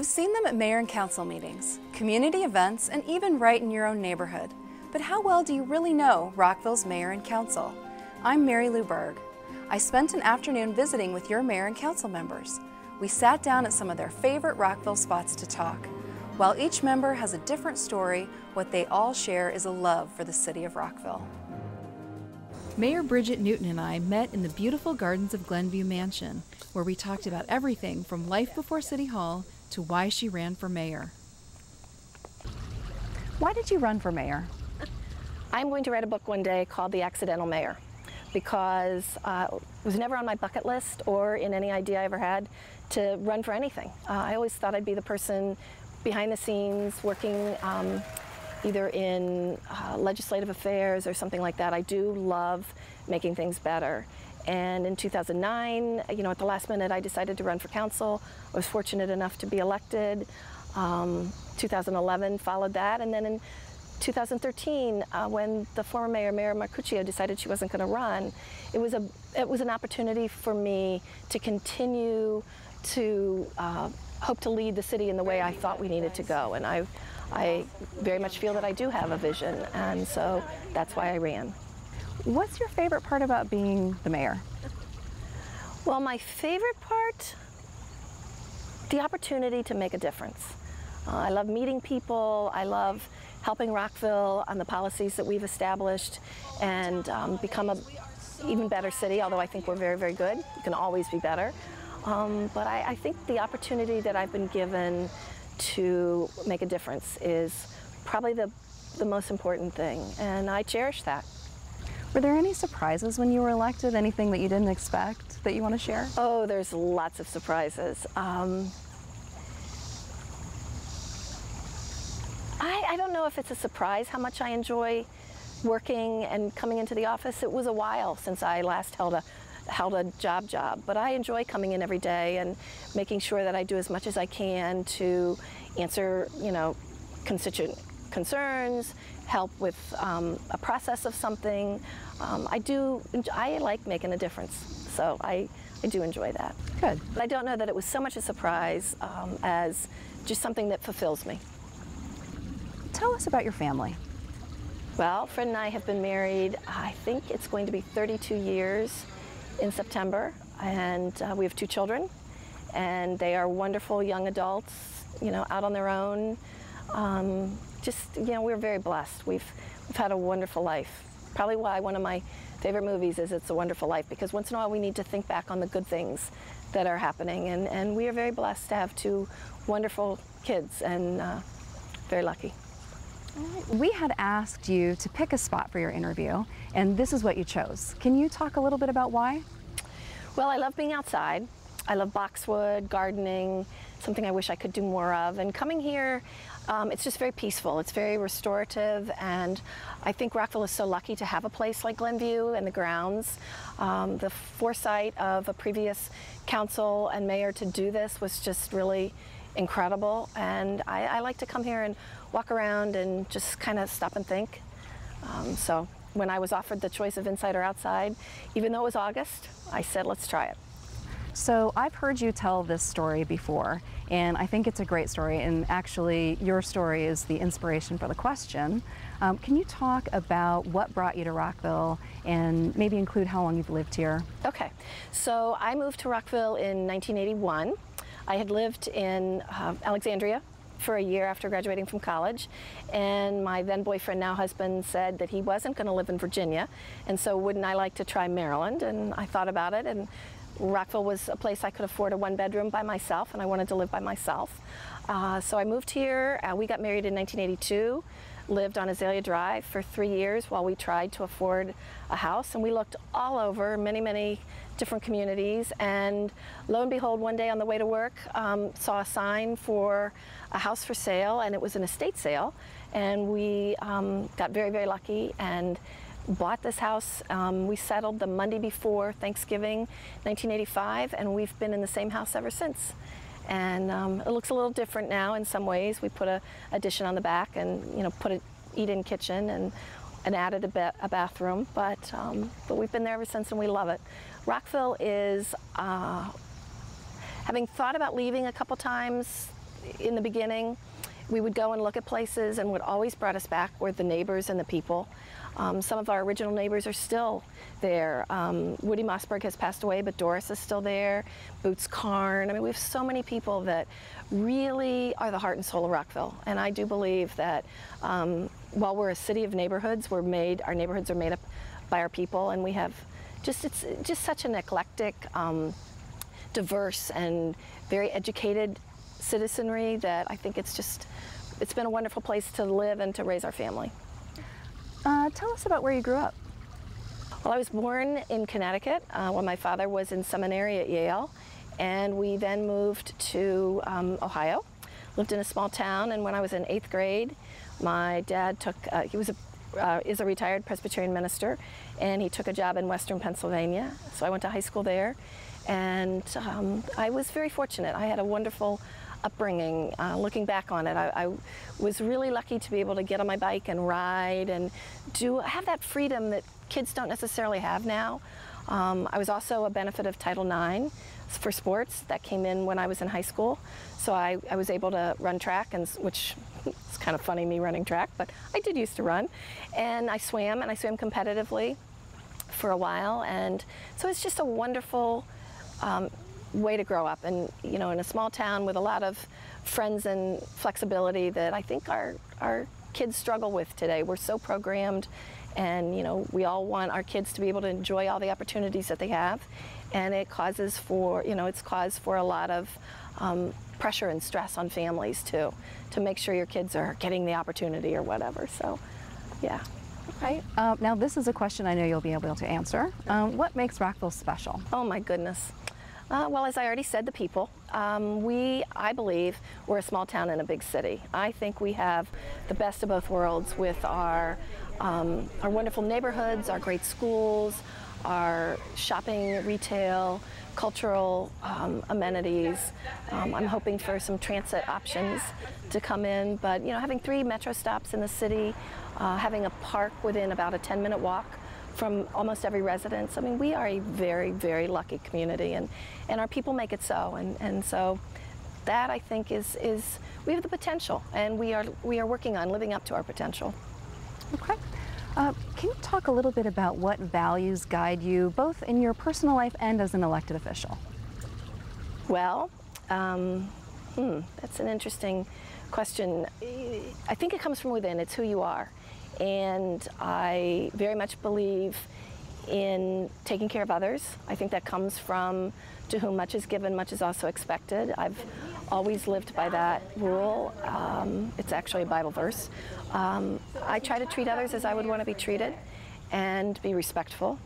You've seen them at mayor and council meetings, community events, and even right in your own neighborhood. But how well do you really know Rockville's mayor and council? I'm Mary Lou Berg. I spent an afternoon visiting with your mayor and council members. We sat down at some of their favorite Rockville spots to talk. While each member has a different story, what they all share is a love for the city of Rockville. Mayor Bridget Newton and I met in the beautiful gardens of Glenview Mansion, where we talked about everything from life before City Hall to why she ran for mayor. Why did you run for mayor? I'm going to write a book one day called The Accidental Mayor, because it was never on my bucket list or in any idea I ever had to run for anything. I always thought I'd be the person behind the scenes working either in legislative affairs or something like that. I do love making things better. And in 2009, at the last minute, I decided to run for council. I was fortunate enough to be elected. 2011 followed that, and then in 2013, when the former mayor, Mayor Marcuccio, decided she wasn't going to run, it was an opportunity for me to continue to hope to lead the city in the way I thought we needed to go. And I very much feel that I do have a vision, and so that's why I ran. What's your favorite part about being the mayor? Well, my favorite part, the opportunity to make a difference. I love meeting people. I love helping Rockville on the policies that we've established and become an even better city, although I think we're very, very good. We can always be better. But I think the opportunity that I've been given to make a difference is probably the most important thing, and I cherish that. Were there any surprises when you were elected? Anything that you didn't expect that you want to share? Oh, there's lots of surprises. I don't know if it's a surprise how much I enjoy working and coming into the office. It was a while since I last held a job, but I enjoy coming in every day and making sure that I do as much as I can to answer, constituent concerns, help with a process of something. I like making a difference, so I do enjoy that. Good. But I don't know that it was so much a surprise as just something that fulfills me. Tell us about your family. Well, Fred and I have been married, I think it's going to be 32 years in September, and we have 2 children, and they are wonderful young adults, out on their own. We're very blessed. We've had a wonderful life. Probably why one of my favorite movies is It's a Wonderful Life, because once in a while we need to think back on the good things that are happening, and we are very blessed to have 2 wonderful kids, and very lucky. We had asked you to pick a spot for your interview, and this is what you chose. Can you talk a little bit about why? Well, I love being outside. I love boxwood, gardening, something I wish I could do more of. And coming here, it's just very peaceful. It's very restorative, and I think Rockville is so lucky to have a place like Glenview and the grounds. The foresight of a previous council and mayor to do this was just really incredible, and I like to come here and walk around and just kind of stop and think. So when I was offered the choice of inside or outside, even though it was August, I said, let's try it. So I've heard you tell this story before, and I think it's a great story, and actually your story is the inspiration for the question. Can you talk about what brought you to Rockville and maybe include how long you've lived here? Okay, so I moved to Rockville in 1981. I had lived in Alexandria for a year after graduating from college, and my then boyfriend, now husband, said that he wasn't going to live in Virginia, and so wouldn't I like to try Maryland? And I thought about it, and Rockville was a place I could afford a 1-bedroom by myself, and I wanted to live by myself. So I moved here. We got married in 1982, lived on Azalea Drive for 3 years while we tried to afford a house, and we looked all over many different communities, and lo and behold, one day on the way to work, saw a sign for a house for sale, and it was an estate sale, and we got very, very lucky and bought this house. We settled the Monday before Thanksgiving 1985, and we've been in the same house ever since. And it looks a little different now in some ways. We put an addition on the back and put an eat-in kitchen and added a bathroom, but we've been there ever since, and we love it. Rockville is, having thought about leaving a couple times, in the beginning, we would go and look at places, and what always brought us back were the neighbors and the people. Some of our original neighbors are still there. Woody Mossberg has passed away, but Doris is still there. Boots Carn. I mean, we have so many people that really are the heart and soul of Rockville. And I do believe that while we're a city of neighborhoods, our neighborhoods are made up by our people, and we have it's just such an eclectic, diverse, and very educated citizenry that I think it's been a wonderful place to live and to raise our family. Tell us about where you grew up. Well, I was born in Connecticut when my father was in seminary at Yale, and we then moved to Ohio. Lived in a small town, and when I was in 8th grade, my dad is a retired Presbyterian minister, and he took a job in Western Pennsylvania. So I went to high school there, and I was very fortunate. I had a wonderful upbringing. Looking back on it, I was really lucky to be able to get on my bike and ride and have that freedom that kids don't necessarily have now. I was also a benefit of Title IX for sports. That came in when I was in high school. So I was able to run track, which it's kind of funny, me running track, but I did used to run. And I swam competitively for a while. And so it's just a wonderful way to grow up, and in a small town with a lot of friends and flexibility that I think our kids struggle with today. We're so programmed, and we all want our kids to be able to enjoy all the opportunities that they have, and it's cause for a lot of pressure and stress on families too, to make sure your kids are getting the opportunity or whatever. So, yeah. Okay. Now this is a question I know you'll be able to answer. What makes Rockville special? Oh my goodness. Well, as I already said, the people. I believe we're a small town in a big city. I think we have the best of both worlds with our wonderful neighborhoods, our great schools, our shopping, retail, cultural amenities. I'm hoping for some transit options to come in, but having 3 metro stops in the city, having a park within about a 10-minute walk from almost every residence. I mean, we are a very, very lucky community, and our people make it so. And so that, I think, is we have the potential, and we are working on living up to our potential. Okay. Can you talk a little bit about what values guide you, both in your personal life and as an elected official? Well, that's an interesting question. I think it comes from within. It's who you are. And I very much believe in taking care of others. I think that comes from, to whom much is given, much is also expected. I've always lived by that rule. It's actually a Bible verse. I try to treat others as I would want to be treated and be respectful.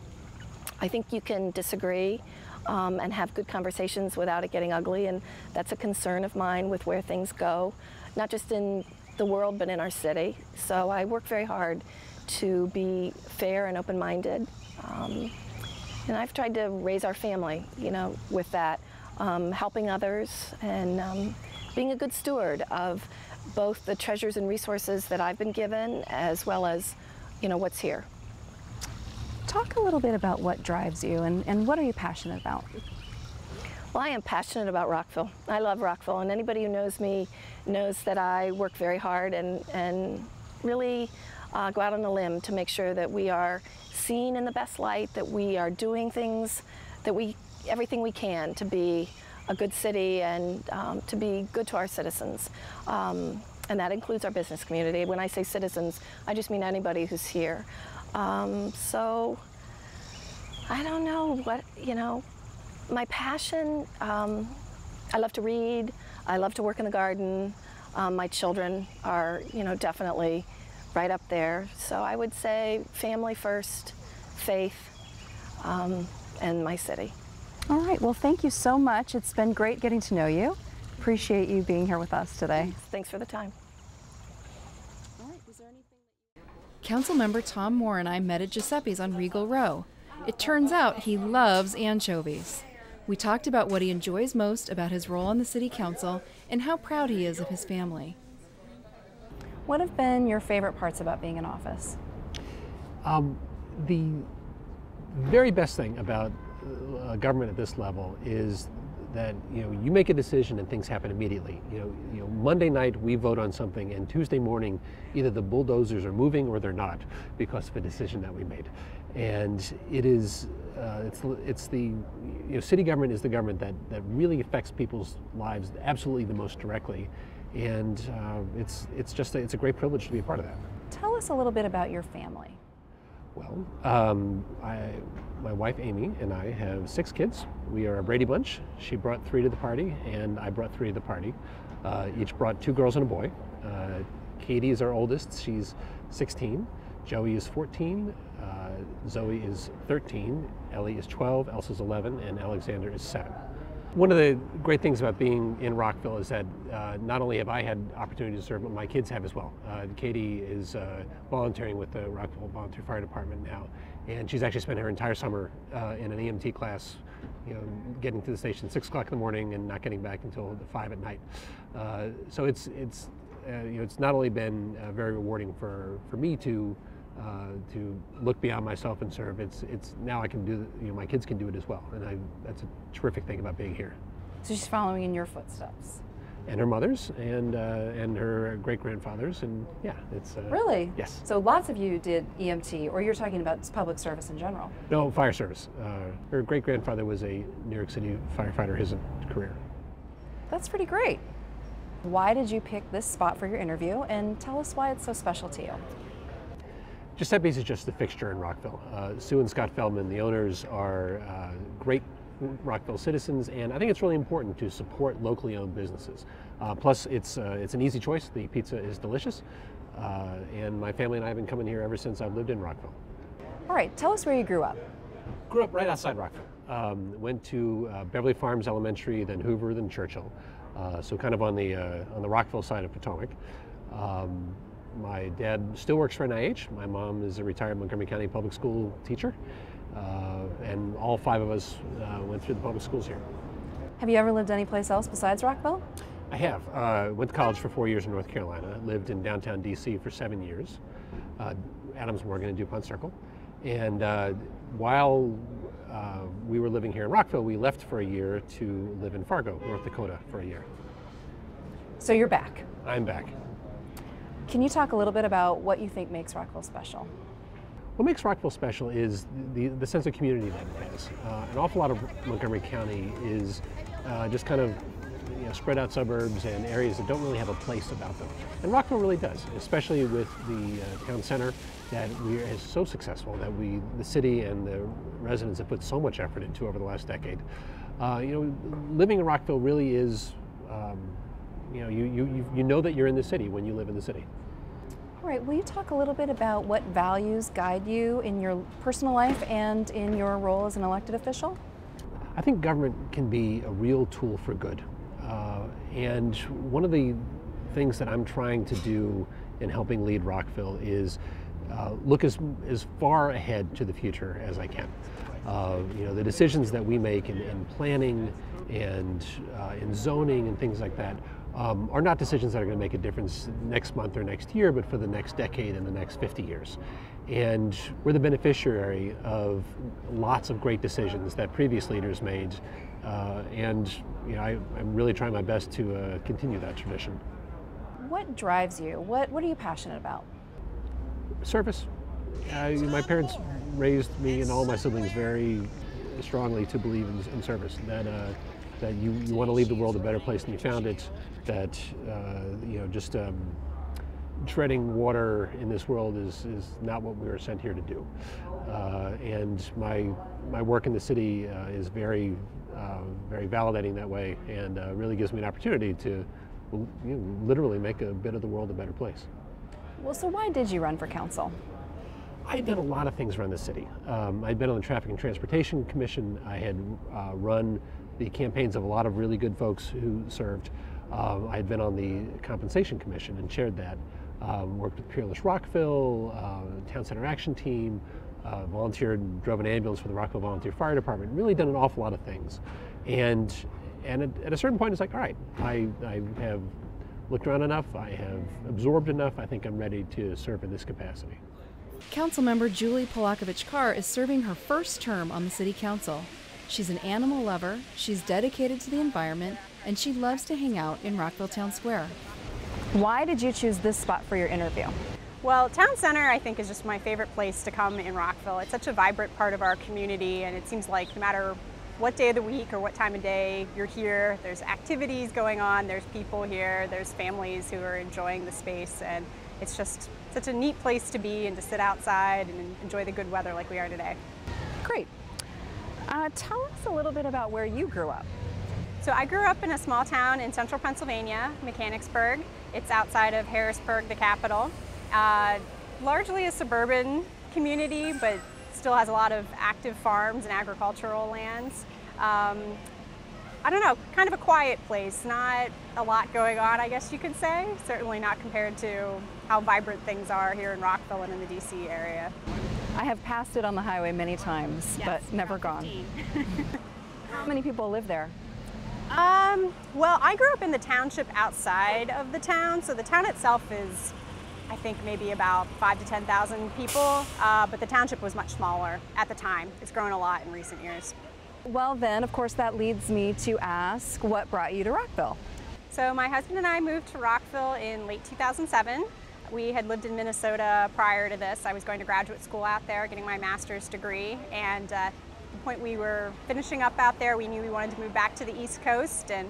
I think you can disagree and have good conversations without it getting ugly, and that's a concern of mine with where things go, not just in the world, but in our city. So I work very hard to be fair and open-minded. And I've tried to raise our family, with that, helping others and being a good steward of both the treasures and resources that I've been given, as well as, what's here. Talk a little bit about what drives you, and what are you passionate about? Well, I am passionate about Rockville. I love Rockville, and anybody who knows me knows that I work very hard and really go out on a limb to make sure that we are seen in the best light, that we are doing things, everything we can to be a good city and to be good to our citizens. And that includes our business community. When I say citizens, I just mean anybody who's here. So I don't know what, my passion, I love to read, I love to work in the garden. My children are, definitely right up there. So I would say family first, faith, and my city. All right, well, thank you so much. It's been great getting to know you. Appreciate you being here with us today. Thanks for the time. All right, was there anything Councilmember Tom Moore and I met at Giuseppe's on Regal Row. It turns out he loves anchovies. We talked about what he enjoys most about his role on the City Council and how proud he is of his family. What have been your favorite parts about being in office? The very best thing about government at this level is that you make a decision and things happen immediately. Monday night we vote on something, and Tuesday morning either the bulldozers are moving or they're not because of a decision that we made. And it is it's the city government is the government that really affects people's lives absolutely the most directly, and it's a great privilege to be a part of that. Tell us a little bit about your family. Well, my wife Amy and I have 6 kids. We are a Brady bunch. She brought 3 to the party, and I brought 3 to the party. Each brought 2 girls and a boy. Katie is our oldest. She's 16. Joey is 14. Zoe is 13. Ellie is 12. Elsa's 11, and Alexander is 7. One of the great things about being in Rockville is that not only have I had opportunity to serve, but my kids have as well. Katie is volunteering with the Rockville Volunteer Fire Department now, and she's actually spent her entire summer in an EMT class, getting to the station at 6 o'clock in the morning and not getting back until 5 at night. So it's not only been very rewarding for me to look beyond myself and serve. It's now I can do, my kids can do it as well, and that's a terrific thing about being here. So she's following in your footsteps. And her mother's and her great grandfathers, and yeah, it's really. Yes. So lots of you did EMT, or you're talking about public service in general. No, fire service. Her great grandfather was a New York City firefighter his career. That's pretty great. Why did you pick this spot for your interview, and tell us why it's so special to you? Giuseppe's is just a fixture in Rockville. Sue and Scott Feldman, the owners, are great Rockville citizens, and I think it's really important to support locally owned businesses. Plus, it's an easy choice. The pizza is delicious, and my family and I have been coming here ever since I've lived in Rockville. All right, tell us where you grew up. Grew up right outside Rockville. Went to Beverly Farms Elementary, then Hoover, then Churchill. So kind of on the Rockville side of Potomac. My dad still works for NIH. My mom is a retired Montgomery County public school teacher. And all 5 of us went through the public schools here. Have you ever lived anyplace else besides Rockville? I have. Went to college for 4 years in North Carolina. Lived in downtown DC for 7 years. Adams Morgan and DuPont Circle. And while we were living here in Rockville, we left for a year to live in Fargo, North Dakota for a year. So you're back. I'm back. Can you talk a little bit about what you think makes Rockville special? What makes Rockville special is the sense of community that it has. An awful lot of Montgomery County is just kind of spread out suburbs and areas that don't really have a place about them. And Rockville really does, especially with the town center that is so successful that the city and the residents have put so much effort into over the last decade. Living in Rockville really is, you know that you're in the city when you live in the city. All right, will you talk a little bit about what values guide you in your personal life and in your role as an elected official? I think government can be a real tool for good. And one of the things that I'm trying to do in helping lead Rockville is look as far ahead to the future as I can. The decisions that we make in planning and in zoning and things like that are not decisions that are going to make a difference next month or next year, but for the next decade and the next 50 years. And we're the beneficiary of lots of great decisions that previous leaders made, and I'm really trying my best to continue that tradition. What drives you? What are you passionate about? Service. My parents raised me and all my siblings very strongly to believe in service, that you want to leave the world a better place than you found it, that treading water in this world is not what we were sent here to do. And my work in the city is very validating that way, and really gives me an opportunity to literally make a bit of the world a better place. Well, so why did you run for council? I had done a lot of things around the city. I'd been on the Traffic and Transportation Commission. I had run the campaigns of a lot of really good folks who served. I had been on the Compensation Commission and chaired that. Worked with Peerless Rockville, Town Center Action Team, volunteered and drove an ambulance for the Rockville Volunteer Fire Department. Really done an awful lot of things. And at a certain point, it's like, all right, I have looked around enough, I have absorbed enough, I think I'm ready to serve in this capacity. Councilmember Julie Polakovich Carr is serving her first term on the City Council. She's an animal lover, she's dedicated to the environment, and she loves to hang out in Rockville Town Square. Why did you choose this spot for your interview? Well, Town Center, I think, is just my favorite place to come in Rockville. It's such a vibrant part of our community, and it seems like no matter what day of the week or what time of day you're here, there's activities going on, there's people here, there's families who are enjoying the space, and it's just such a neat place to be and to sit outside and enjoy the good weather like we are today. Great. Tell us a little bit about where you grew up. So I grew up in a small town in central Pennsylvania, Mechanicsburg. It's outside of Harrisburg, the capital. Largely a suburban community, but still has a lot of active farms and agricultural lands. I don't know, kind of a quiet place, not a lot going on, I guess you could say. Certainly not compared to how vibrant things are here in Rockville and in the DC area. I have passed it on the highway many times, Yes, but never gone. How many people live there? Well, I grew up in the township outside of the town, so the town itself is, I think, maybe about 5,000 to 10,000 people, but the township was much smaller at the time. It's grown a lot in recent years. Well then, of course, that leads me to ask, what brought you to Rockville? So my husband and I moved to Rockville in late 2007. We had lived in Minnesota prior to this. I was going to graduate school out there, getting my master's degree, and at the point we were finishing up out there, we knew we wanted to move back to the East Coast, and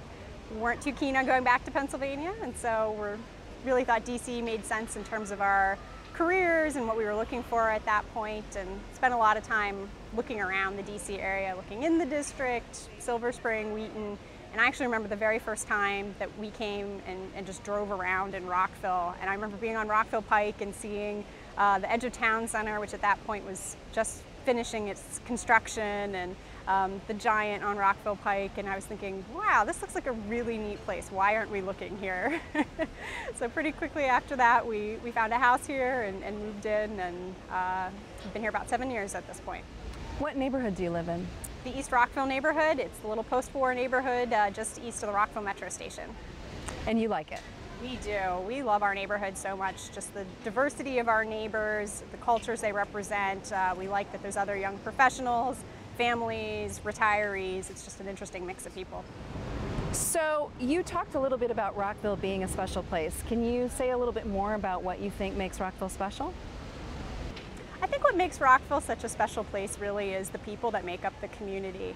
we weren't too keen on going back to Pennsylvania, and so we really thought DC made sense in terms of our careers and what we were looking for at that point, and spent a lot of time looking around the DC area, looking in the district, Silver Spring, Wheaton. And I actually remember the very first time that we came and just drove around in Rockville. And I remember being on Rockville Pike and seeing the edge of Town Center, which at that point was just finishing its construction, and the Giant on Rockville Pike. And I was thinking, wow, this looks like a really neat place. Why aren't we looking here? So pretty quickly after that, we found a house here and moved in, and we've been here about 7 years at this point. What neighborhood do you live in? The East Rockville neighborhood. It's the little post-war neighborhood just east of the Rockville Metro Station. And you like it? We do. We love our neighborhood so much. Just the diversity of our neighbors, the cultures they represent. We like that there's other young professionals, families, retirees. It's just an interesting mix of people. So you talked a little bit about Rockville being a special place. Can you say a little bit more about what you think makes Rockville special? I think what makes Rockville such a special place really is the people that make up the community.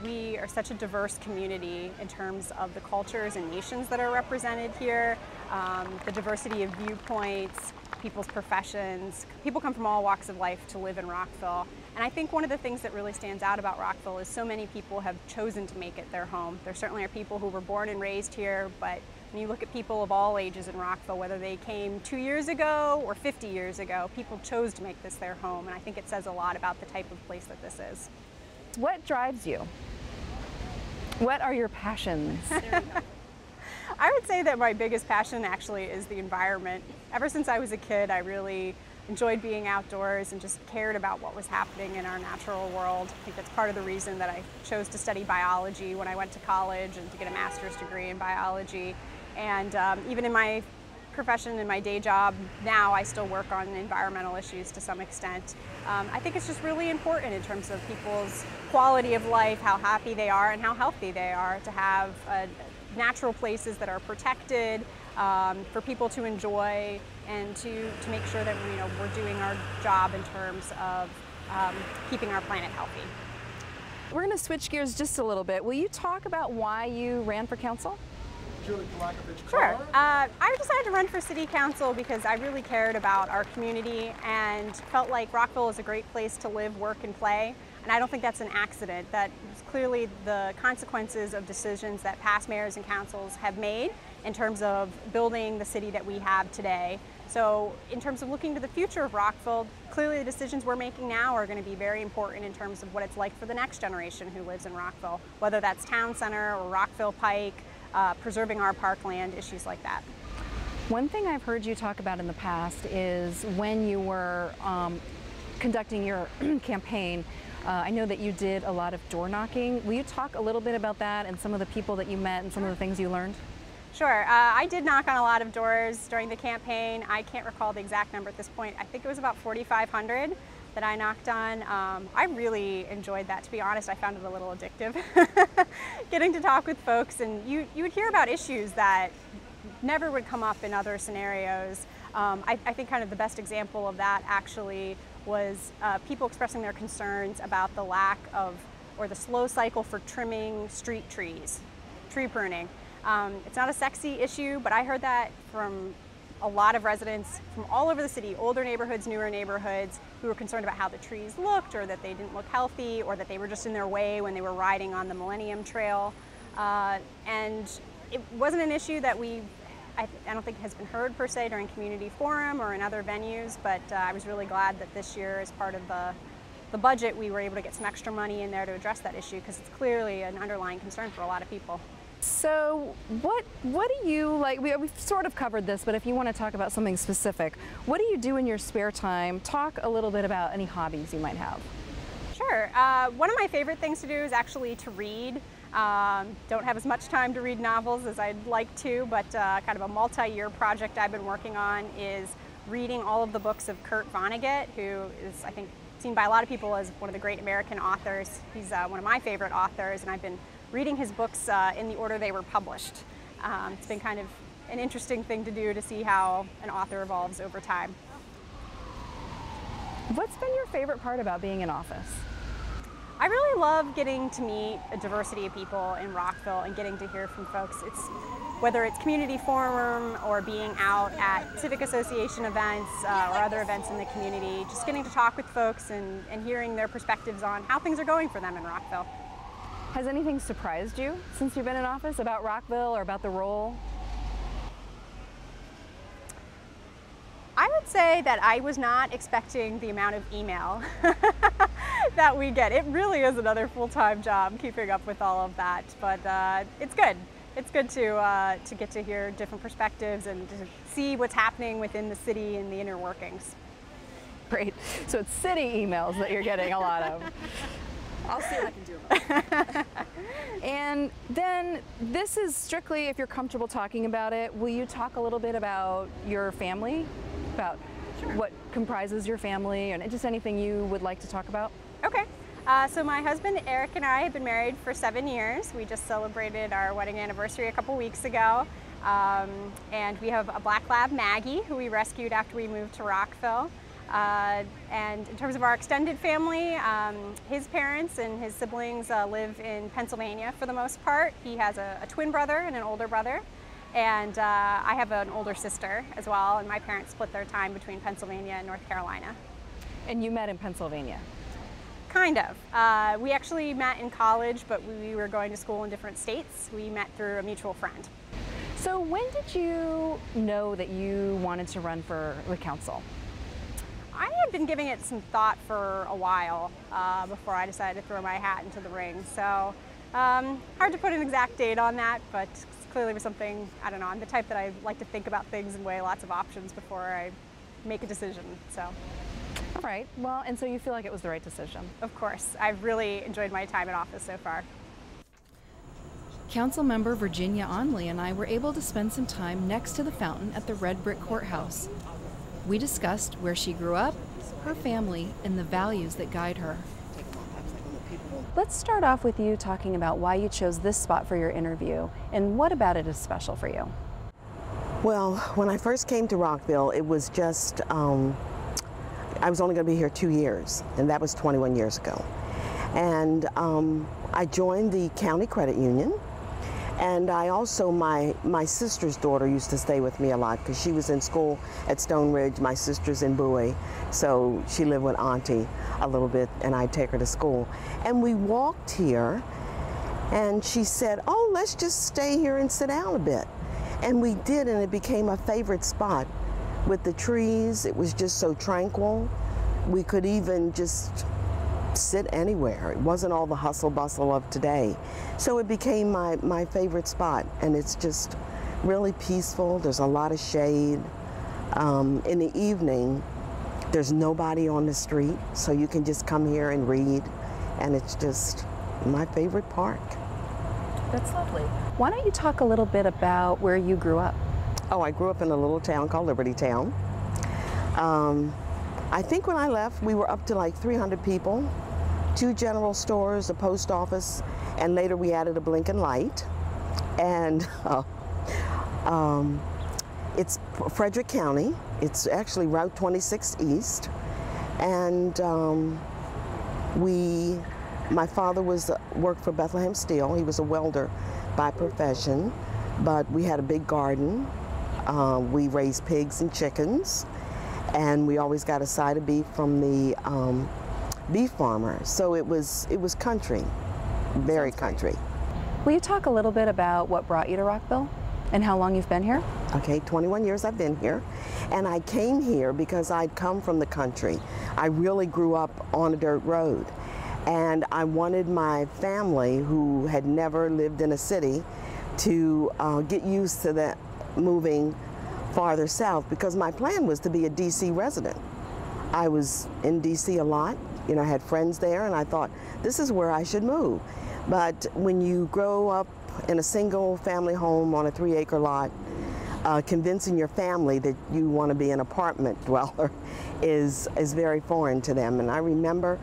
We are such a diverse community in terms of the cultures and nations that are represented here, the diversity of viewpoints, people's professions. People come from all walks of life to live in Rockville. And I think one of the things that really stands out about Rockville is so many people have chosen to make it their home. There certainly are people who were born and raised here, but when you look at people of all ages in Rockville, whether they came 2 years ago or 50 years ago, people chose to make this their home, and I think it says a lot about the type of place that this is. What drives you? What are your passions? I would say that my biggest passion actually is the environment. Ever since I was a kid, I really enjoyed being outdoors and just cared about what was happening in our natural world. I think that's part of the reason that I chose to study biology when I went to college and to get a master's degree in biology. And even in my profession, in my day job now, I still work on environmental issues to some extent. I think it's just really important in terms of people's quality of life, how happy they are and how healthy they are, to have natural places that are protected for people to enjoy, and to make sure that we're doing our job in terms of keeping our planet healthy. We're going to switch gears just a little bit. Will you talk about why you ran for council? Sure. I decided to run for city council because I really cared about our community and felt like Rockville is a great place to live, work, and play. And I don't think that's an accident. That is clearly the consequences of decisions that past mayors and councils have made in terms of building the city that we have today. So in terms of looking to the future of Rockville, clearly the decisions we're making now are going to be very important in terms of what it's like for the next generation who lives in Rockville, whether that's Town Center or Rockville Pike, preserving our parkland, issues like that. One thing I've heard you talk about in the past is when you were conducting your campaign, I know that you did a lot of door knocking. Will you talk a little bit about that and some of the people that you met and some of the things you learned? Sure. I did knock on a lot of doors during the campaign. I can't recall the exact number at this point. I think it was about 4,500. that I knocked on. I really enjoyed that, to be honest. I found it a little addictive. Getting to talk with folks, and you would hear about issues that never would come up in other scenarios. I think kind of the best example of that actually was people expressing their concerns about the lack of, or the slow cycle for trimming street trees, tree pruning. It's not a sexy issue, but I heard that from a lot of residents from all over the city, older neighborhoods, newer neighborhoods, who were concerned about how the trees looked, or that they didn't look healthy, or that they were just in their way when they were riding on the Millennium Trail. And it wasn't an issue that I don't think has been heard per se during community forum or in other venues, but I was really glad that this year, as part of the budget, we were able to get some extra money in there to address that issue, because it's clearly an underlying concern for a lot of people. So what do you like? We've sort of covered this, but if you want to talk about something specific, what do you do in your spare time? Talk a little bit about any hobbies you might have. Sure. One of my favorite things to do is actually to read. Don't have as much time to read novels as I'd like to, but kind of a multi-year project I've been working on is reading all of the books of Kurt Vonnegut, who is, I think, seen by a lot of people as one of the great American authors. He's one of my favorite authors, and I've been reading his books in the order they were published. It's been kind of an interesting thing to do, to see how an author evolves over time. What's been your favorite part about being in office? I really love getting to meet a diversity of people in Rockville and getting to hear from folks. Whether it's community forum or being out at civic association events or other events in the community, just getting to talk with folks and hearing their perspectives on how things are going for them in Rockville. Has anything surprised you since you've been in office about Rockville or about the role? I would say that I was not expecting the amount of email that we get. It really is another full-time job keeping up with all of that, but it's good. It's good to get to hear different perspectives and to see what's happening within the city and the inner workings. Great. So it's city emails that you're getting a lot of. I'll see what I can do about it. And then this is strictly if you're comfortable talking about it. Will you talk a little bit about your family? About what comprises your family, and just anything you would like to talk about? Okay. So my husband Eric and I have been married for 7 years. We just celebrated our wedding anniversary a couple weeks ago. And we have a black lab, Maggie, who we rescued after we moved to Rockville. And in terms of our extended family, his parents and his siblings live in Pennsylvania for the most part. He has a twin brother and an older brother. And I have an older sister as well, and my parents split their time between Pennsylvania and North Carolina. And you met in Pennsylvania? Kind of. We actually met in college, but we were going to school in different states. We met through a mutual friend. So when did you know that you wanted to run for the council? I had been giving it some thought for a while before I decided to throw my hat into the ring. So hard to put an exact date on that, but clearly was something, I don't know, I'm the type that I like to think about things and weigh lots of options before I make a decision, so. All right, well, and so you feel like it was the right decision? Of course. I've really enjoyed my time in office so far. Councilmember Virginia Onley and I were able to spend some time next to the fountain at the Red Brick Courthouse. We discussed where she grew up, her family, and the values that guide her. Let's start off with you talking about why you chose this spot for your interview and what about it is special for you. Well, when I first came to Rockville, it was just, I was only going to be here 2 years, and that was 21 years ago. And I joined the county credit union, and I also, my sister's daughter used to stay with me a lot because she was in school at Stone Ridge, my sister's in Bowie, so she lived with Auntie a little bit, and I'd take her to school. And we walked here, and she said, oh, let's just stay here and sit down a bit. And we did, and it became a favorite spot. With the trees, it was just so tranquil. We could even just sit anywhere. It wasn't all the hustle bustle of today. So it became my favorite spot, and it's just really peaceful. There's a lot of shade. In the evening, there's nobody on the street, so you can just come here and read, and it's just my favorite park. That's lovely. Why don't you talk a little bit about where you grew up? Oh, I grew up in a little town called Liberty Town. I think when I left, we were up to like 300 people, 2 general stores, a post office, and later we added a blinking light. And it's Frederick County. It's actually Route 26 East. And my father worked for Bethlehem Steel. He was a welder by profession, but we had a big garden. We raised pigs and chickens, and we always got a side of beef from the beef farmer. So it was country, very country. Will you talk a little bit about what brought you to Rockville and how long you've been here? Okay, 21 years I've been here, and I came here because I'd come from the country. I really grew up on a dirt road, and I wanted my family, who had never lived in a city, to get used to that moving farther south, because my plan was to be a DC resident. I was in DC a lot, you know, I had friends there, and I thought, this is where I should move. But when you grow up in a single family home on a 3-acre lot, convincing your family that you want to be an apartment dweller is very foreign to them. And I remember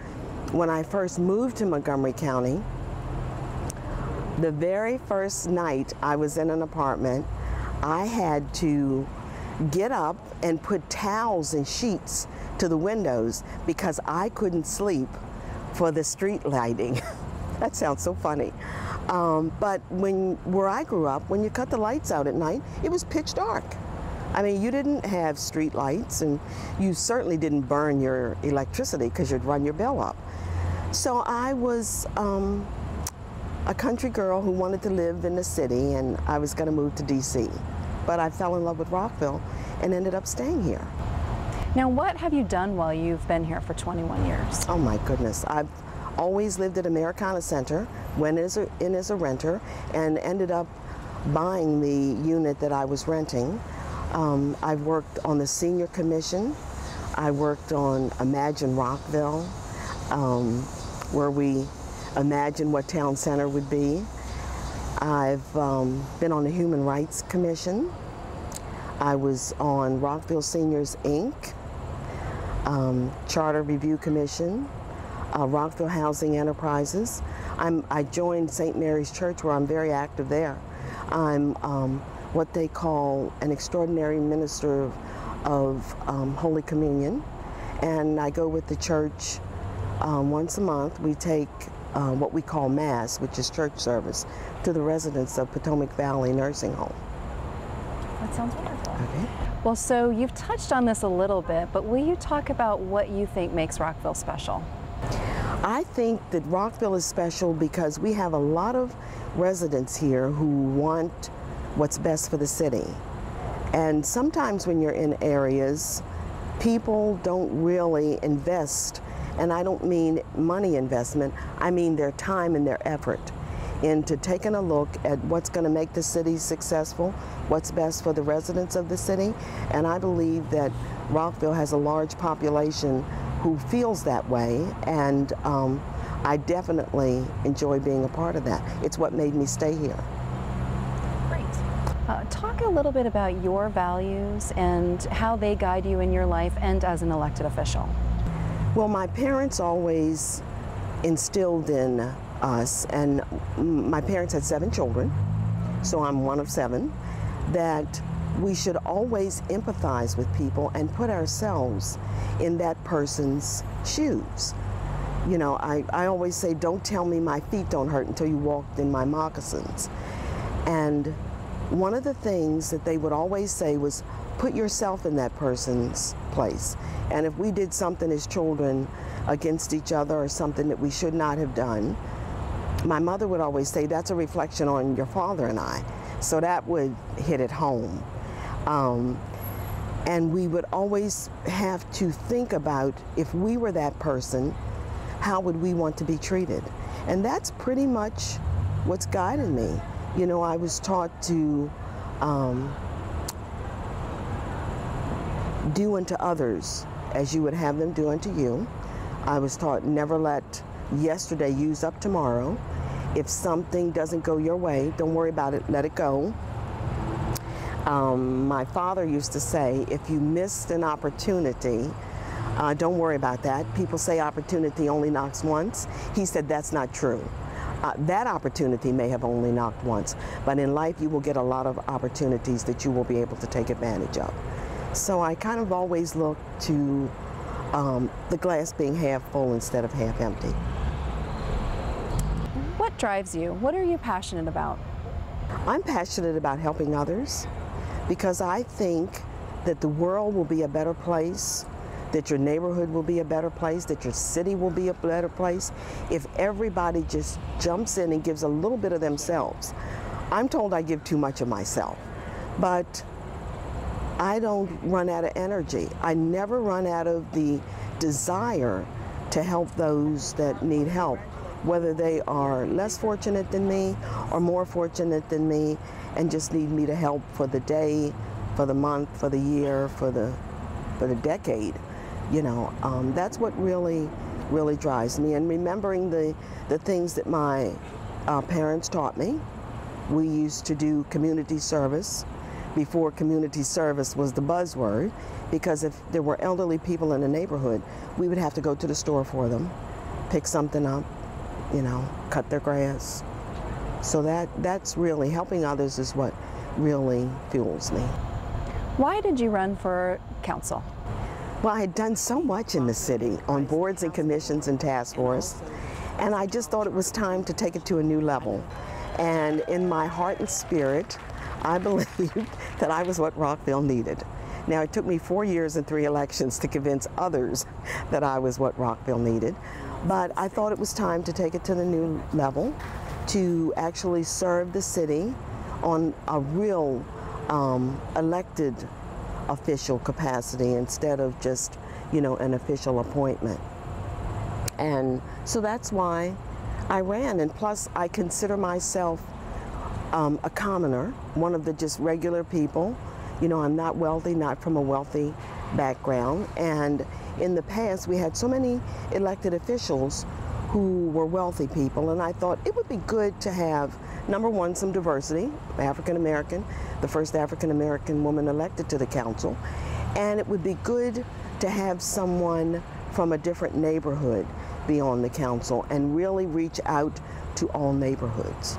when I first moved to Montgomery County, the very first night I was in an apartment, I had to get up and put towels and sheets to the windows because I couldn't sleep for the street lighting. That sounds so funny. But where I grew up, when you cut the lights out at night, it was pitch dark. I mean, you didn't have street lights, and you certainly didn't burn your electricity because you'd run your bill up. So I was a country girl who wanted to live in the city, and I was going to move to DC. But I fell in love with Rockville and ended up staying here. Now, what have you done while you've been here for 21 years? Oh my goodness. I've always lived at Americana Center, went in as a renter, and ended up buying the unit that I was renting. I've worked on the Senior Commission. I worked on Imagine Rockville, where we imagined what town center would be. I've been on the Human Rights Commission. I was on Rockville Seniors, Inc., Charter Review Commission, Rockville Housing Enterprises. I joined St. Mary's Church, where I'm very active there. I'm what they call an extraordinary minister of Holy Communion, and I go with the church once a month. We take what we call Mass, which is church service, to the residents of Potomac Valley Nursing Home. That sounds wonderful. Okay. Well, so you've touched on this a little bit, but will you talk about what you think makes Rockville special? I think that Rockville is special because we have a lot of residents here who want what's best for the city. And sometimes when you're in areas, people don't really invest, and I don't mean money investment, I mean their time and their effort into taking a look at what's going to make the city successful, what's best for the residents of the city. And I believe that Rockville has a large population who feels that way, and I definitely enjoy being a part of that. It's what made me stay here. Great. Talk a little bit about your values and how they guide you in your life and as an elected official. Well, my parents always instilled in us, and my parents had 7 children, so I'm one of 7, that we should always empathize with people and put ourselves in that person's shoes. You know, I always say, don't tell me my feet don't hurt until you walked in my moccasins. And one of the things that they would always say was, put yourself in that person's place. And if we did something as children against each other or something that we should not have done, my mother would always say, that's a reflection on your father and I. So that would hit it home. And we would always have to think about, if we were that person, how would we want to be treated? And that's pretty much what's guided me. You know, I was taught to do unto others as you would have them do unto you. I was taught never let yesterday use up tomorrow. If something doesn't go your way, don't worry about it, let it go. My father used to say, if you missed an opportunity, Don't worry about that. People say opportunity only knocks once. He said that's not true. That opportunity may have only knocked once, but in life you will get a lot of opportunities that you will be able to take advantage of. So I kind of always look to the glass being half full instead of half empty. What drives you? What are you passionate about? I'm passionate about helping others because I think that the world will be a better place, that your neighborhood will be a better place, that your city will be a better place if everybody just jumps in and gives a little bit of themselves. I'm told I give too much of myself, but I don't run out of energy. I never run out of the desire to help those that need help, whether they are less fortunate than me or more fortunate than me and just need me to help for the day, for the month, for the year, for the decade. You know, that's what really drives me. And remembering the things that my parents taught me. We used to do community service before community service was the buzzword, because if there were elderly people in the neighborhood, we would have to go to the store for them, pick something up, you know, cut their grass. So that's really, helping others is what really fuels me. Why did you run for council? Well, I had done so much in the city on boards and commissions and task force, and I just thought it was time to take it to a new level. And in my heart and spirit, I believed that I was what Rockville needed. Now, it took me 4 years and 3 elections to convince others that I was what Rockville needed, but I thought it was time to take it to the new level, to actually serve the city on a real elected official capacity instead of just, you know, an official appointment. And so that's why I ran, and plus I consider myself a commoner, one of the just regular people. You know, I'm not wealthy, not from a wealthy background, and in the past we had so many elected officials who were wealthy people, and I thought it would be good to have, number one, some diversity, African American, the first African American woman elected to the council, and it would be good to have someone from a different neighborhood be on the council and really reach out to all neighborhoods.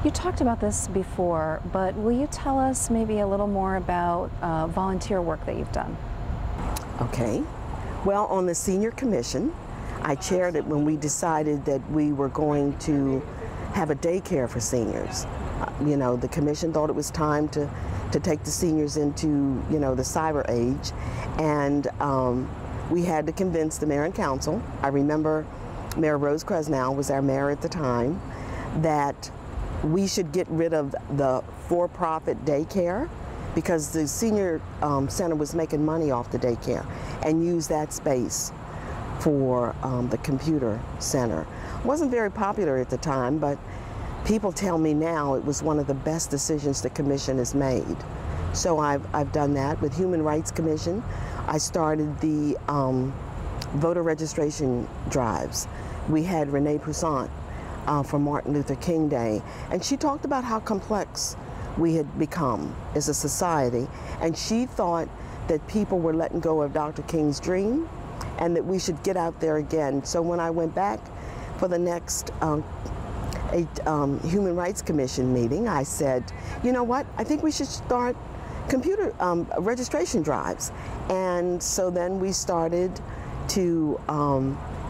You talked about this before, but will you tell us maybe a little more about volunteer work that you've done? Okay. Well, on the senior commission, I chaired it when we decided that we were going to have a daycare for seniors. You know, the commission thought it was time to take the seniors into, you know, the cyber age, and we had to convince the mayor and council. I remember Mayor Rose Cresnell was our mayor at the time, that we should get rid of the for-profit daycare because the senior center was making money off the daycare, and use that space for the computer center. It wasn't very popular at the time, but people tell me now it was one of the best decisions the commission has made. So I've done that. With Human Rights Commission, I started the voter registration drives. We had Renee Poussaint for Martin Luther King Day, and she talked about how complex we had become as a society, and she thought that people were letting go of Dr. King's dream and that we should get out there again. So when I went back for the next Human Rights Commission meeting, I said, you know what, I think we should start computer registration drives. And so then we started to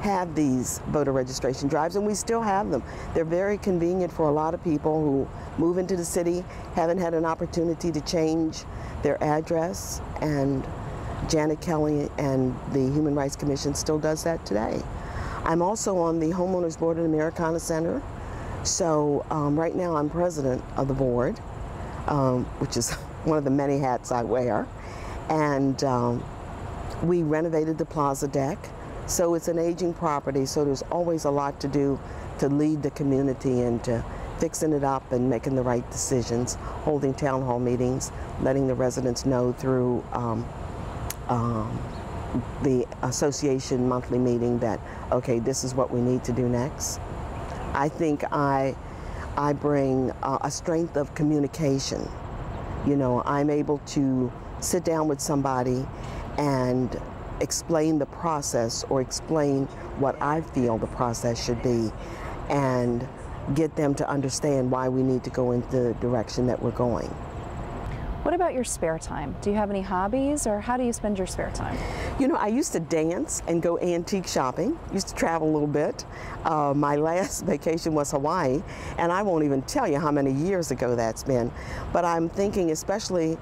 have these voter registration drives, and we still have them. They're very convenient for a lot of people who move into the city, haven't had an opportunity to change their address, and Janet Kelly and the Human Rights Commission still does that today. I'm also on the Homeowners Board at Americana Center. So right now I'm president of the board, which is one of the many hats I wear. And we renovated the plaza deck. So it's an aging property, so there's always a lot to do to lead the community into fixing it up and making the right decisions, holding town hall meetings, letting the residents know through the association monthly meeting that, okay, this is what we need to do next. I think I bring a strength of communication. You know, I'm able to sit down with somebody and explain the process or explain what I feel the process should be and get them to understand why we need to go in the direction that we're going. What about your spare time? Do you have any hobbies, or how do you spend your spare time? You know, I used to dance and go antique shopping. Used to travel a little bit. My last vacation was Hawaii, and I won't even tell you how many years ago that's been. But I'm thinking, especially,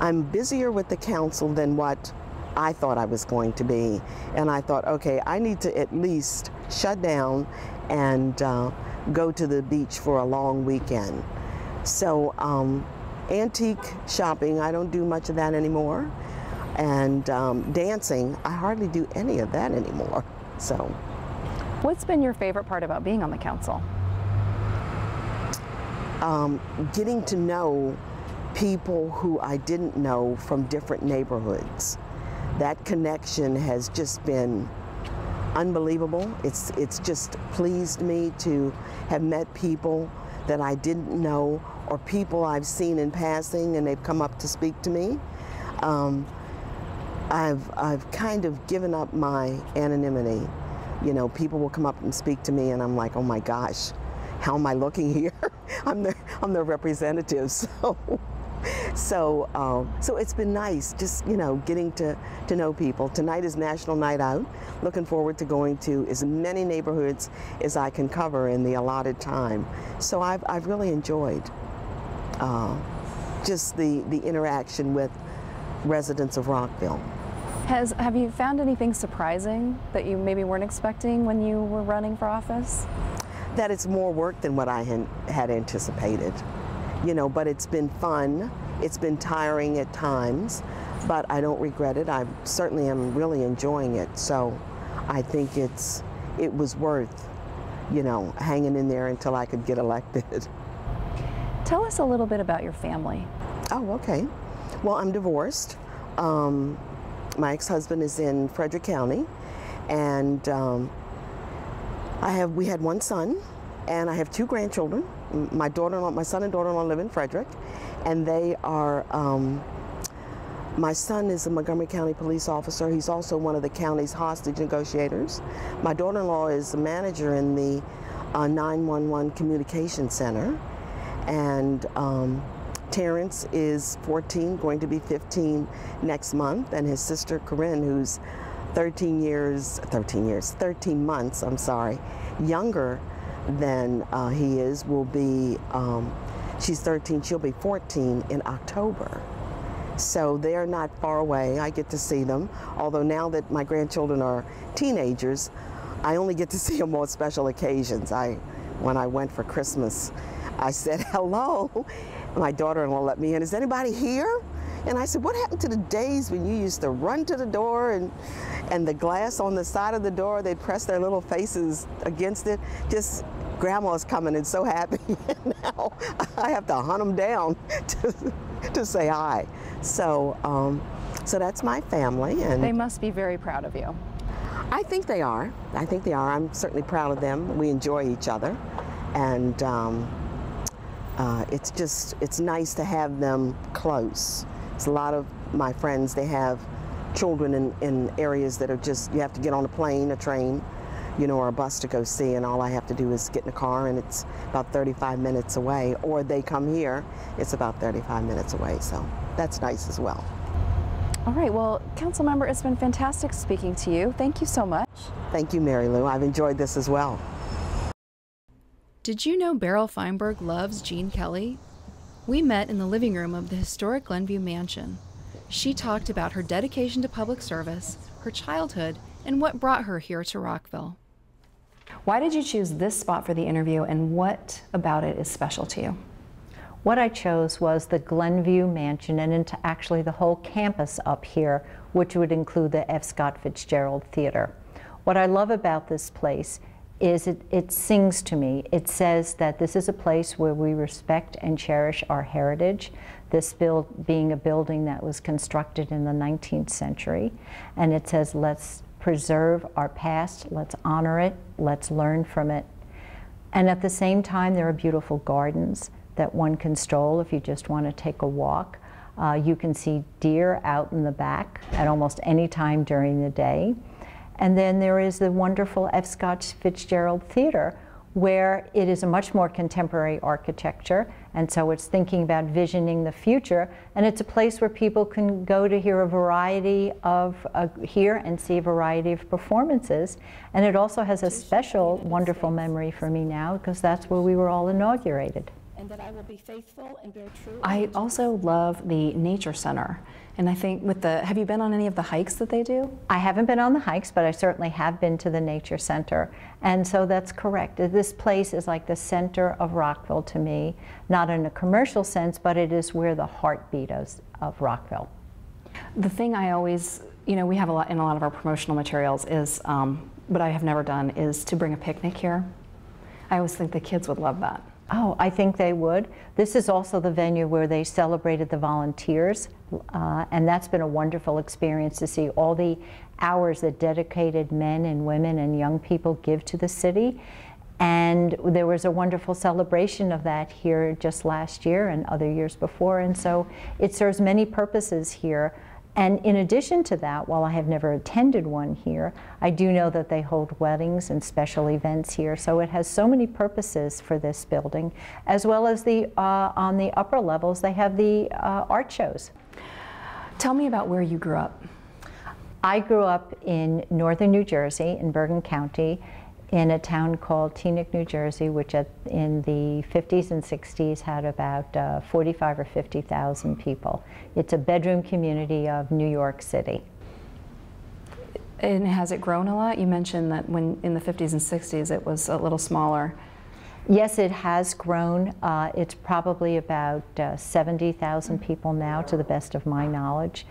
I'm busier with the council than what I thought I was going to be. And I thought, okay, I need to at least shut down and go to the beach for a long weekend. So antique shopping, I don't do much of that anymore. And dancing, I hardly do any of that anymore. So, what's been your favorite part about being on the council? Getting to know people who I didn't know from different neighborhoods. That connection has just been unbelievable. It's just pleased me to have met people that I didn't know, or people I've seen in passing and they've come up to speak to me. I've kind of given up my anonymity. You know, people will come up and speak to me and I'm like, oh my gosh, how am I looking here? I'm their representative. So it's been nice just, you know, getting to know people. Tonight is National Night Out. Looking forward to going to as many neighborhoods as I can cover in the allotted time. So I've really enjoyed just the interaction with residents of Rockville. Have you found anything surprising that you maybe weren't expecting when you were running for office? That it's more work than what I had anticipated. You know, but it's been fun. It's been tiring at times, but I don't regret it. I certainly am really enjoying it. So I think it was worth, you know, hanging in there until I could get elected. Tell us a little bit about your family. Oh, okay. Well, I'm divorced. My ex-husband is in Frederick County, and we had one son, and I have two grandchildren. My son and daughter-in-law live in Frederick, and they are, my son is a Montgomery County police officer. He's also one of the county's hostage negotiators. My daughter-in-law is the manager in the 911 communication center, and Terrence is 14, going to be 15 next month, and his sister Corinne, who's 13 months, I'm sorry, younger than he is, will be, she's 13, she'll be 14 in October. So they're not far away. I get to see them, although now that my grandchildren are teenagers, I only get to see them on special occasions. When I went for Christmas, I said, hello. My daughter-in-law let me in. Is anybody here? And I said, what happened to the days when you used to run to the door and the glass on the side of the door, they'd press their little faces against it? Just, grandma's coming and so happy. Now I have to hunt them down to say hi. So, so that's my family. And they must be very proud of you. I think they are. I think they are. I'm certainly proud of them. We enjoy each other. And it's nice to have them close. It's a lot of my friends, they have children in areas that are just, you have to get on a plane, a train, you know, or a bus to go see, and all I have to do is get in a car, and it's about 35 minutes away. Or they come here, it's about 35 minutes away, so that's nice as well. All right, well, council member, it's been fantastic speaking to you. Thank you so much. Thank you, Mary Lou. I've enjoyed this as well. Did you know Beryl Feinberg loves Gene Kelly? We met in the living room of the historic Glenview Mansion. She talked about her dedication to public service, her childhood, and what brought her here to Rockville. Why did you choose this spot for the interview, and what about it is special to you? What I chose was the Glenview Mansion and into actually the whole campus up here, which would include the F. Scott Fitzgerald Theater. What I love about this place is it sings to me. It says that this is a place where we respect and cherish our heritage, this being a building that was constructed in the 19th century. And it says, let's preserve our past, let's honor it, let's learn from it. And at the same time, there are beautiful gardens that one can stroll if you just want to take a walk. You can see deer out in the back at almost any time during the day. And then there is the wonderful F. Scott Fitzgerald Theater, where it is a much more contemporary architecture, and so it's thinking about visioning the future, and it's a place where people can go to hear a variety of, hear and see a variety of performances. And it also has a special, wonderful memory for me now, because that's where we were all inaugurated. And that I will be faithful and bear true. I also love the Nature Center. And I think with the, have you been on any of the hikes that they do? I haven't been on the hikes, but I certainly have been to the Nature Center. And so that's correct. This place is like the center of Rockville to me, not in a commercial sense, but it is where the heartbeat of Rockville. The thing I always, we have a lot in a lot of our promotional materials is, but I have never done, is to bring a picnic here. I always think the kids would love that. Oh, I think they would. This is also the venue where they celebrated the volunteers, and that's been a wonderful experience to see all the hours that dedicated men and women and young people give to the city. And there was a wonderful celebration of that here just last year and other years before, and so it serves many purposes here. And in addition to that, while I have never attended one here, I do know that they hold weddings and special events here. So it has so many purposes for this building, as well as the on the upper levels, they have the art shows. Tell me about where you grew up. I grew up in northern New Jersey, in Bergen County, in a town called Teaneck, New Jersey, which in the 50s and 60s had about 45 or 50,000 people. It's a bedroom community of New York City. And has it grown a lot? You mentioned that when in the 50s and 60s it was a little smaller. Yes, it has grown. It's probably about 70,000 people now, to the best of my knowledge.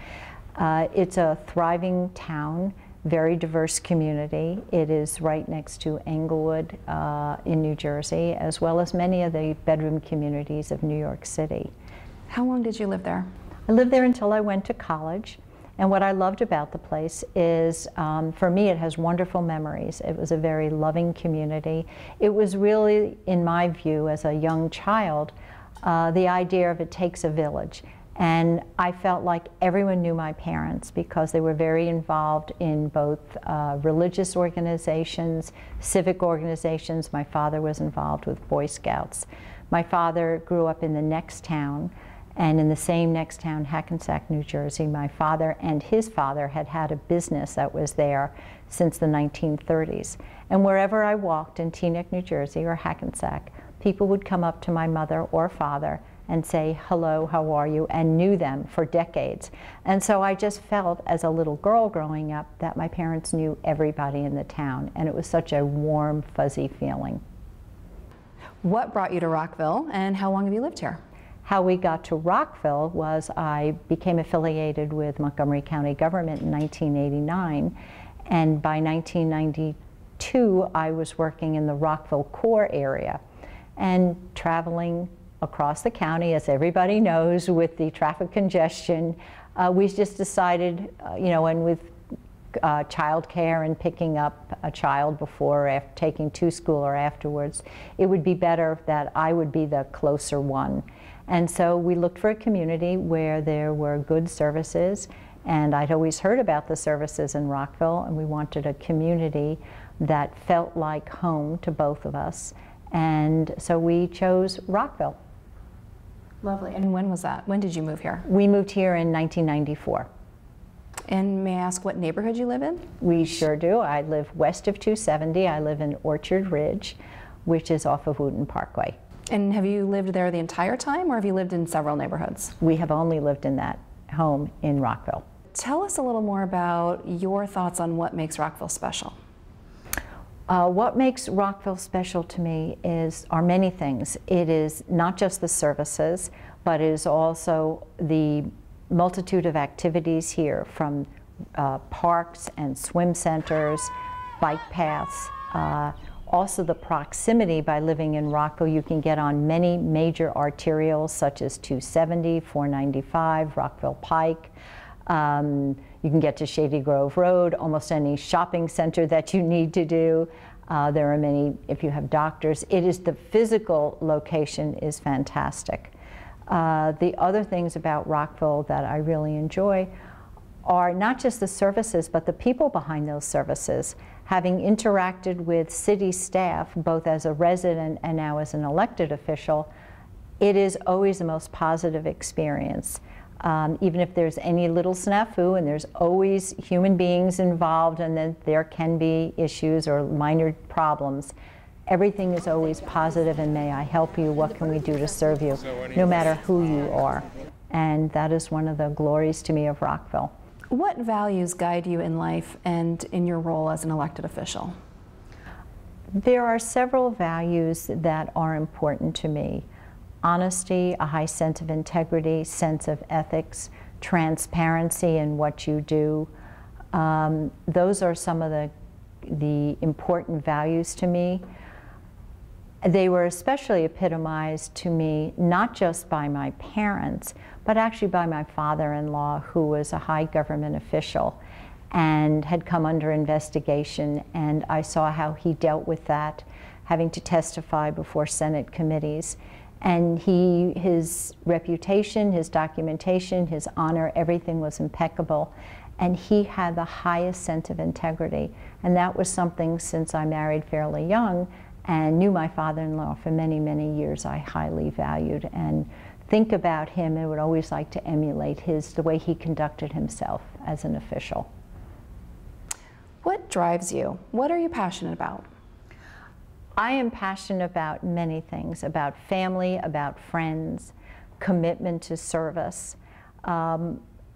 It's a thriving town. Very diverse community. It is right next to Englewood in New Jersey, as well as many of the bedroom communities of New York City. How long did you live there? I lived there until I went to college. And what I loved about the place is, for me, it has wonderful memories. It was a very loving community. It was really, in my view, as a young child, the idea of it takes a village. And I felt like everyone knew my parents because they were very involved in both religious organizations, civic organizations. My father was involved with Boy Scouts. My father grew up in the next town, and in the same next town, Hackensack, New Jersey, my father and his father had had a business that was there since the 1930s. And wherever I walked in Teaneck, New Jersey, or Hackensack, people would come up to my mother or father and say, hello, how are you, and knew them for decades. And so I just felt, as a little girl growing up, that my parents knew everybody in the town, and it was such a warm, fuzzy feeling. What brought you to Rockville, and how long have you lived here? How we got to Rockville was I became affiliated with Montgomery County government in 1989, and by 1992, I was working in the Rockville core area and traveling across the county, as everybody knows, with the traffic congestion. We just decided, and with childcare and picking up a child before or after taking to school or afterwards, it would be better that I would be the closer one. And so we looked for a community where there were good services, and I'd always heard about the services in Rockville, and we wanted a community that felt like home to both of us. And so we chose Rockville. Lovely. And when was that? When did you move here? We moved here in 1994. And may I ask what neighborhood you live in? We sure do. I live west of 270. I live in Orchard Ridge, which is off of Wooten Parkway. And have you lived there the entire time, or have you lived in several neighborhoods? We have only lived in that home in Rockville. Tell us a little more about your thoughts on what makes Rockville special. What makes Rockville special to me are many things. It is not just the services, but it is also the multitude of activities here, from parks and swim centers, bike paths, also the proximity. By living in Rockville, you can get on many major arterials such as 270, 495, Rockville Pike. You can get to Shady Grove Road, almost any shopping center that you need to do. There are many, if you have doctors. The physical location is fantastic. The other things about Rockville that I really enjoy are not just the services, but the people behind those services. Having interacted with city staff, both as a resident and now as an elected official, it is always the most positive experience. Even if there's any little snafu, and there's always human beings involved, and then there can be issues or minor problems, everything is always positive, and may I help you, what can we do to serve you, no matter who you are. And that is one of the glories to me of Rockville. What values guide you in life and in your role as an elected official? There are several values that are important to me. Honesty, a high sense of integrity, sense of ethics, transparency in what you do. Those are some of the important values to me. They were especially epitomized to me not just by my parents, but actually by my father-in-law, who was a high government official and had come under investigation, and I saw how he dealt with that, having to testify before Senate committees. And his reputation, his documentation, his honor, everything was impeccable. And he had the highest sense of integrity. And that was something, since I married fairly young and knew my father-in-law for many, many years, I highly valued and think about him and would always like to emulate the way he conducted himself as an official. What drives you? What are you passionate about? I am passionate about many things, about family, about friends, commitment to service. I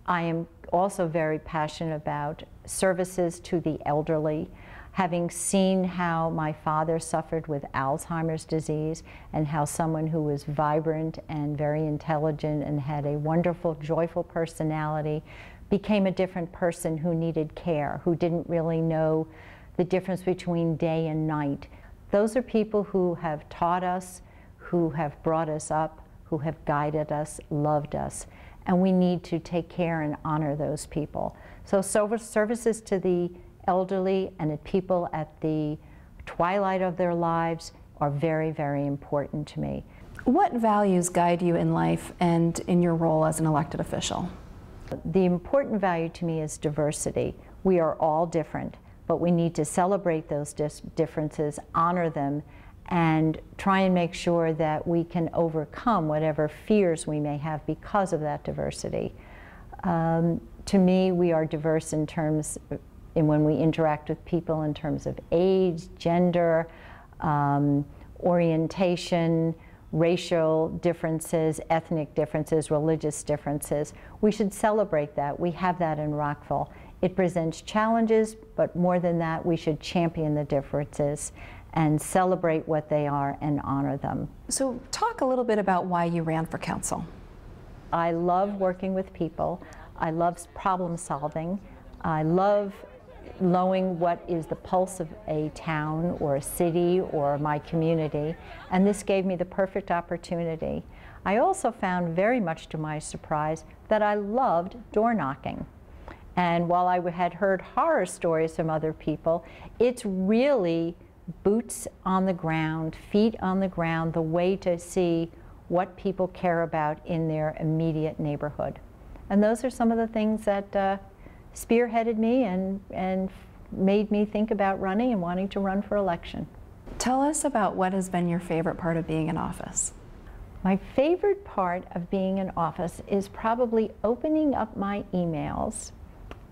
am also very passionate about services to the elderly. Having seen how my father suffered with Alzheimer's disease and how someone who was vibrant and very intelligent and had a wonderful, joyful personality became a different person who needed care, who didn't really know the difference between day and night. Those are people who have taught us, who have brought us up, who have guided us, loved us, and we need to take care and honor those people. So services to the elderly and the people at the twilight of their lives are very, very important to me. What values guide you in life and in your role as an elected official? The important value to me is diversity. We are all different, but we need to celebrate those differences, honor them, and try and make sure that we can overcome whatever fears we may have because of that diversity. To me, we are diverse in terms, when we interact with people, in terms of age, gender, orientation, racial differences, ethnic differences, religious differences. We should celebrate that. We have that in Rockville. It presents challenges, but more than that, we should champion the differences and celebrate what they are and honor them. So talk a little bit about why you ran for council. I love working with people. I love problem solving. I love knowing what is the pulse of a town or a city or my community, and this gave me the perfect opportunity. I also found, very much to my surprise, that I loved door knocking. And while I had heard horror stories from other people, it's really boots on the ground, feet on the ground, the way to see what people care about in their immediate neighborhood. And those are some of the things that spearheaded me and made me think about running and wanting to run for election. Tell us about what has been your favorite part of being in office. My favorite part of being in office is probably opening up my emails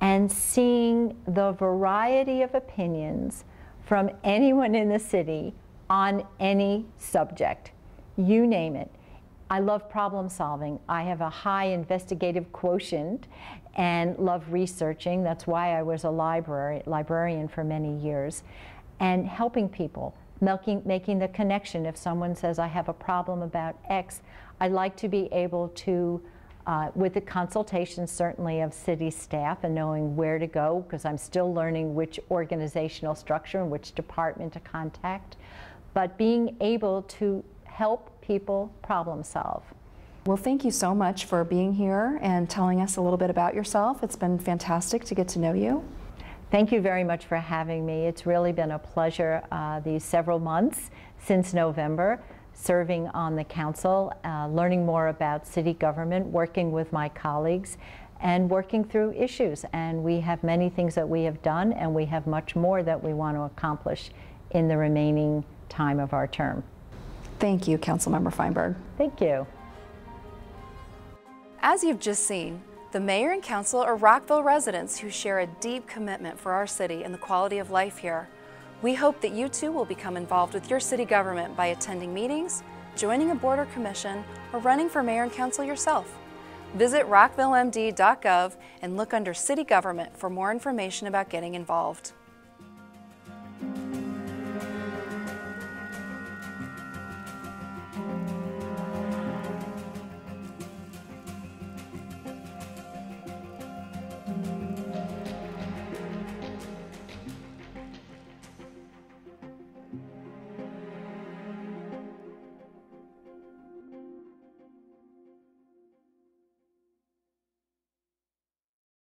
and seeing the variety of opinions from anyone in the city on any subject. You name it. I love problem solving. I have a high investigative quotient and love researching. That's why I was a librarian for many years. And helping people, making the connection. If someone says, I have a problem about X, I like to be able to, with the consultation certainly of city staff and knowing where to go, because I'm still learning which organizational structure and which department to contact, but being able to help people problem solve. Well, thank you so much for being here and telling us a little bit about yourself. It's been fantastic to get to know you. Thank you very much for having me. It's really been a pleasure these several months since November. serving on the council, learning more about city government, working with my colleagues, and working through issues. And we have many things that we have done, and we have much more that we want to accomplish in the remaining time of our term. Thank you, Councilmember Feinberg. Thank you. As you've just seen, the Mayor and Council are Rockville residents who share a deep commitment for our city and the quality of life here. We hope that you too will become involved with your city government by attending meetings, joining a board or commission, or running for Mayor and Council yourself. Visit rockvillemd.gov and look under City Government for more information about getting involved.